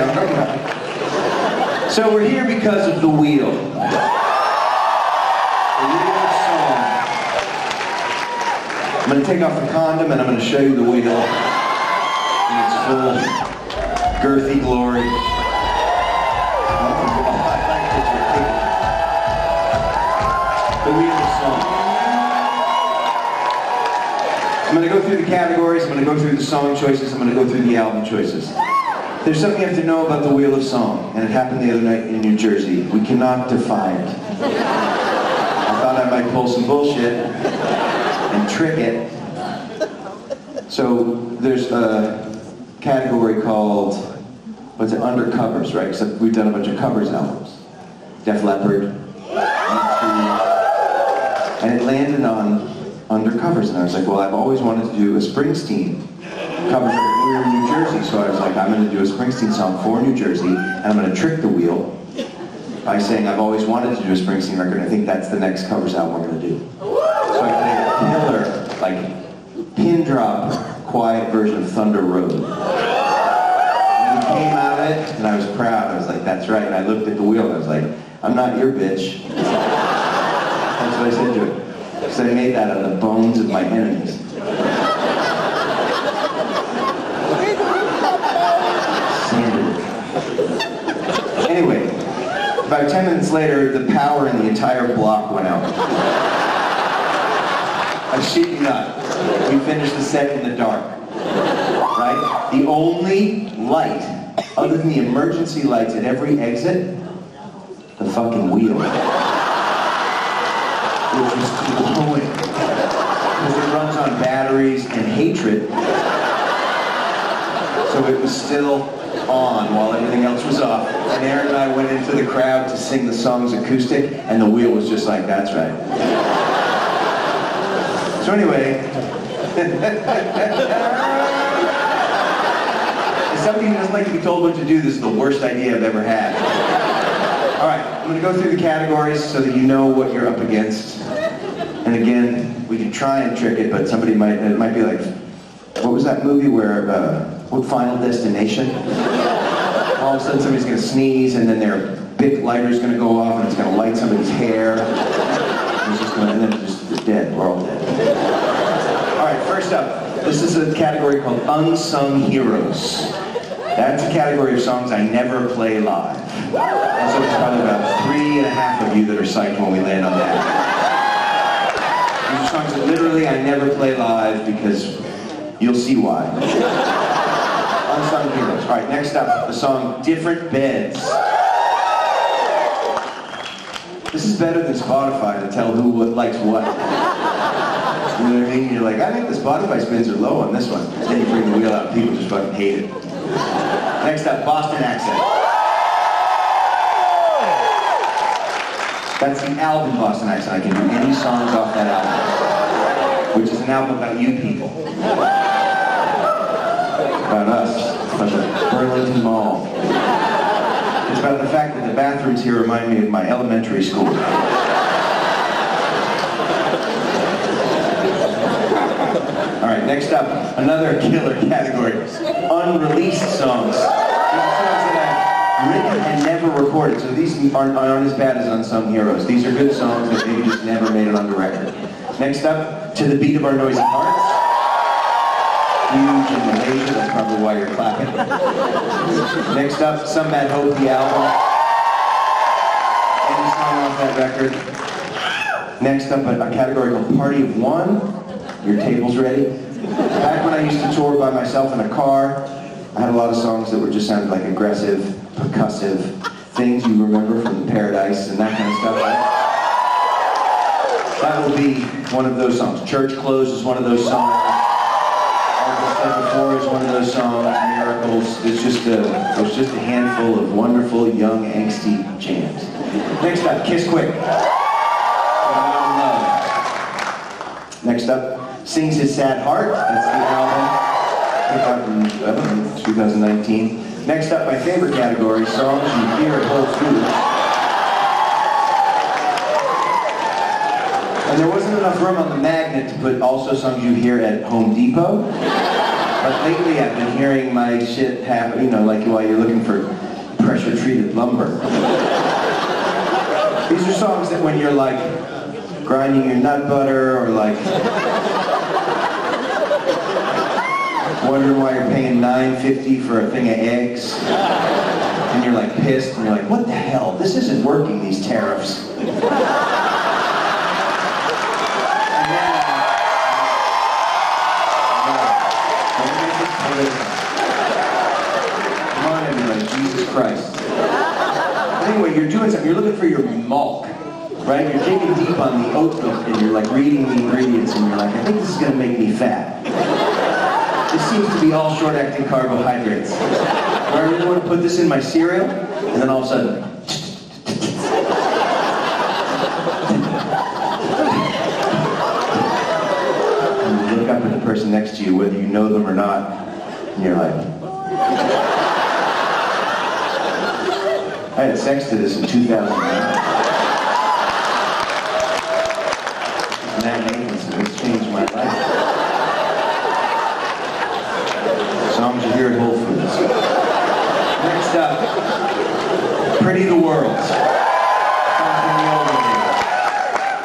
know what I'm talking about. So we're here because of the wheel. The wheel of song. I'm going to take off the condom and I'm going to show you the wheel in its full girthy glory. The wheel of song. I'm going to go through the categories, I'm going to go through the song choices, I'm going to go through the album choices. There's something you have to know about the Wheel of Song, and it happened the other night in New Jersey. We cannot defy it. I thought I might pull some bullshit and trick it. So there's a category called, what's it, undercovers, right? Except we've done a bunch of covers albums. Def Leppard, and it landed on undercovers, and I was like, well, I've always wanted to do a Springsteen cover. We were in New Jersey, so I was like, I'm going to do a Springsteen song for New Jersey, and I'm going to trick the wheel by saying I've always wanted to do a Springsteen record, and I think that's the next covers album we're going to do. So I played a killer, like, pin drop, quiet version of Thunder Road. And we came out of it, and I was proud. I was like, that's right. And I looked at the wheel, and I was like, I'm not your bitch. That's what I said to it. Because I made that out of the bones of my enemies. Anyway, about 10 minutes later, the power in the entire block went out. I shit you not. We finished the set in the dark. Right? The only light, other than the emergency lights at every exit, the fucking wheel. Which was glowing. Because it runs on batteries and hatred. So it was still on while everything else was off. And Aaron and I went into the crowd to sing the songs acoustic, and the wheel was just like, that's right. So anyway, as somebody who doesn't like to be told what to do, this is the worst idea I've ever had. All right, I'm going to go through the categories so that you know what you're up against. And again, we can try and trick it, but it might be like, what was that movie where, what, Final Destination? All of a sudden somebody's going to sneeze, and then their Bic lighter's going to go off, and it's going to light somebody's hair. And then they're dead. We're all dead. All right, first up, this is a category called Unsung Heroes. That's a category of songs I never play live. And so there's probably about 3.5 of you that are psyched when we land on that. These are songs that literally I never play live because you'll see why. Unsung Heroes. All right, next up, the song Different Beds. This is better than Spotify to tell who likes what. You know what I mean? You're like, I think the Spotify spins are low on this one. Then you bring the wheel out and people just fucking hate it. Next up, Boston Accent. That's the album Boston Accent. I can do any songs off that album, which is an album about you people. About us, about the Burlington Mall. It's about the fact that the bathrooms here remind me of my elementary school. All right, next up, another killer category, unreleased songs. These are songs that I've written and never recorded, so these aren't as bad as Unsung Heroes. These are good songs that maybe just never made it onto record. Next up, To the Beat of Our Noisy Hearts. Huge in Malaysia, that's probably why you're clapping. Next up, Some Bad Hope, the album. Any song off that record. Next up, a category called Party of One. Your table's ready. Back when I used to tour by myself in a car, I had a lot of songs that were just sounded like aggressive, percussive things you remember from Paradise and that kind of stuff, right? That will be one of those songs. Church Clothes is one of those songs. Before is one of those songs, Miracles. It's just a handful of wonderful, young, angsty jams. Next up, Kiss Quick. Next up, Sings His Sad Heart. That's the album. 2019. Next up, my favorite category, songs you hear at Whole Foods. And there wasn't enough room on the magnet to put also songs you hear at Home Depot. But lately I've been hearing my shit happen, you know, like while you're looking for pressure-treated lumber. These are songs that when you're like grinding your nut butter or like wondering why you're paying $9.50 for a thing of eggs and you're like pissed and you're like, what the hell? This isn't working, these tariffs. Come on, everybody, Jesus Christ. Anyway, you're doing something, you're looking for your milk, right? You're digging deep on the oat milk and you're like reading the ingredients and you're like, I think this is gonna make me fat. This seems to be all short-acting carbohydrates. I really want to put this in my cereal, and then all of a sudden, and you look up at the person next to you, whether you know them or not, and you're like, I had sex to this in 2009. Nathanson, it's changed my life. Songs you hear at Whole Foods. Next up, Pretty the World. Song from the older days.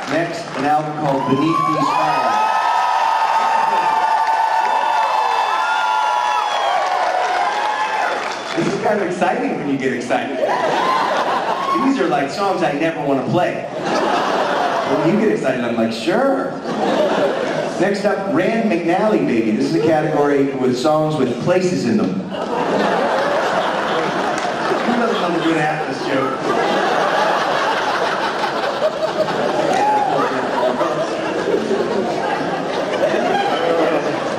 Next, an album called Beneath These Fires. This is kind of exciting when you get excited. These are like songs I never want to play. When you get excited, I'm like, sure. Next up, Rand McNally, baby. This is a category with songs with places in them. Who doesn't want to do an Atlas joke?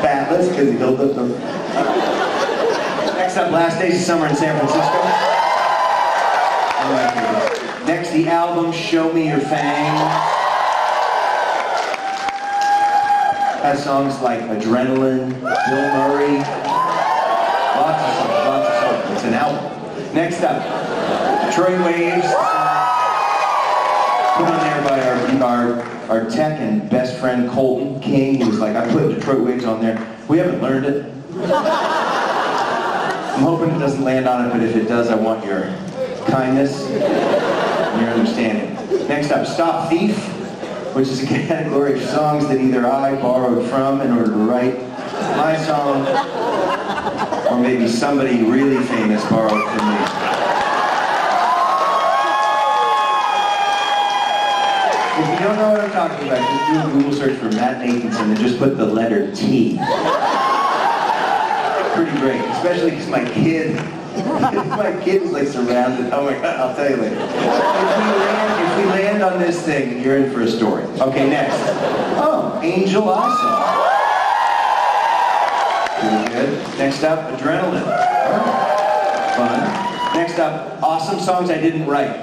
Batless, because he built up them. Next up, Last Days of Summer in San Francisco. Next, the album, Show Me Your Fangs. Has songs like Adrenaline, Bill Murray, lots of songs. It's an album. Next up, Detroit Waves, put on there by our tech and best friend Colton King. He was like, I put Detroit Waves on there. We haven't learned it. I'm hoping it doesn't land on it, but if it does, I want your kindness and your understanding. Next up, Stop Thief, which is a category of songs that either I borrowed from in order to write my song, or maybe somebody really famous borrowed from me. If you don't know what I'm talking about, just do a Google search for Matt Nathanson and just put the letter T. Pretty great, especially because my kid is like surrounded. Oh my God, I'll tell you later. If we land on this thing, you're in for a story. Okay, next. Oh, Angel Awesome. Pretty good. Next up, Adrenaline. Fun. Next up, Awesome Songs I Didn't Write.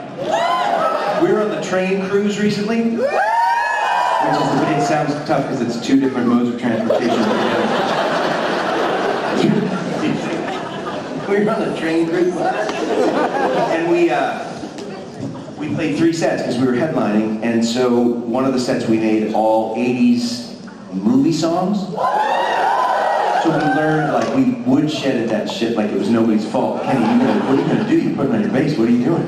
We were on the train cruise recently, which is, it sounds tough because it's two different modes of transportation together. We were on the train cruise, and we played 3 sets because we were headlining, and so one of the sets we made all 80s movie songs. So we learned, like, we woodshedded that shit like it was nobody's fault. Kenny, what are you gonna do? You're putting on your bass. What are you doing?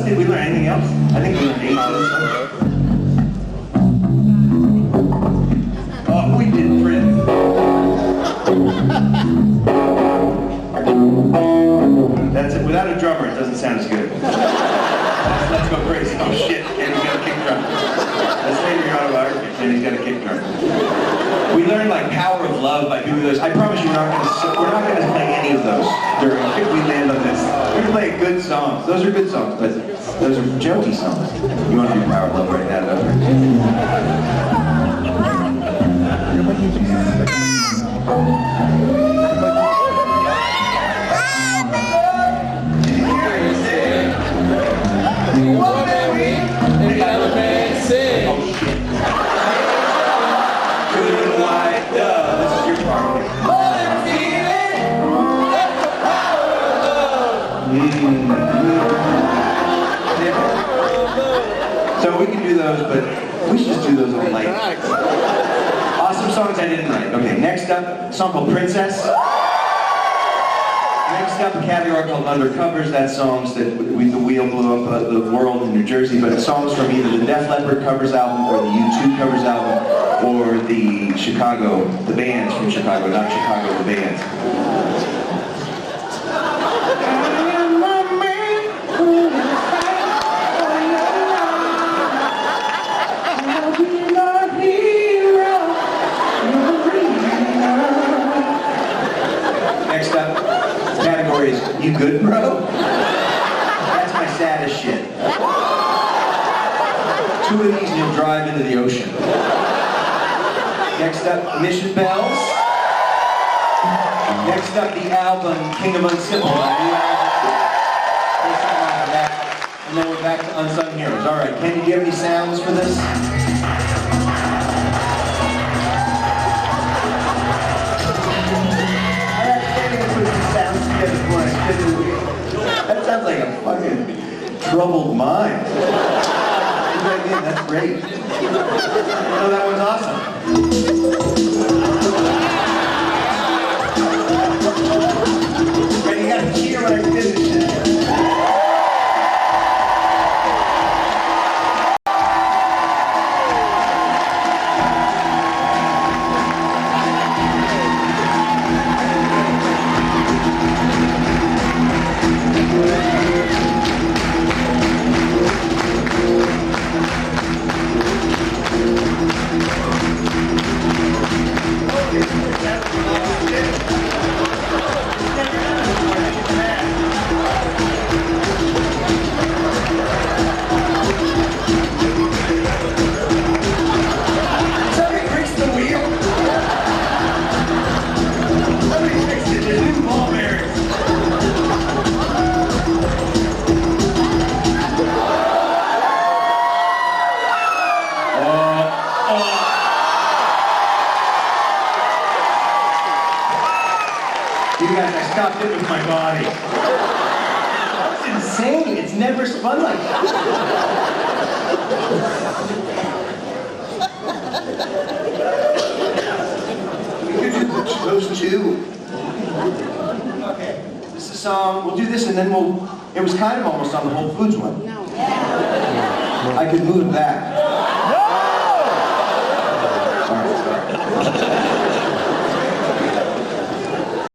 Did we learn anything else? I think we learned 18 songs. Oh, we did print. That's it. Without a drummer, it doesn't sound as good. Let's go crazy. Oh shit, Kenny's got a kick drum. Let's name your autobiography. Kenny's got a kick drum. We learned like Power of Love by doing those. I promise you we're not gonna play any of those during if we land on this. We're gonna play good songs. Those are good songs, but those are jokey songs. You want to do Power of Love right now, don't This is your part. So we can do those, but we should just do those all night. Awesome songs I didn't write. Okay, next up, a song called Princess. Next up, a category called Undercovers. That's songs that the wheel blew up the world in New Jersey, but it's songs from either the Def Leppard covers album or the U2 covers album or the bands from Chicago, not Chicago, the bands. Next up, category is You Good, Bro? That's my saddest shit. 2 of these and you'll drive into the ocean. Next up, Mission Bells. Next up, the album King of Unsimple, a new album. And then we're back to Unsung Heroes. All right, Kenny, do you have any sounds for this? That sounds like a fucking troubled mind. That's great. Oh, that one's awesome. And you gotta cheer when I finish it. You guys, I stopped it with my body. That's insane. It's never spun like that. We could do those two. Okay. This is a song. We'll do this and then it was kind of almost on the Whole Foods one. No. I could move that.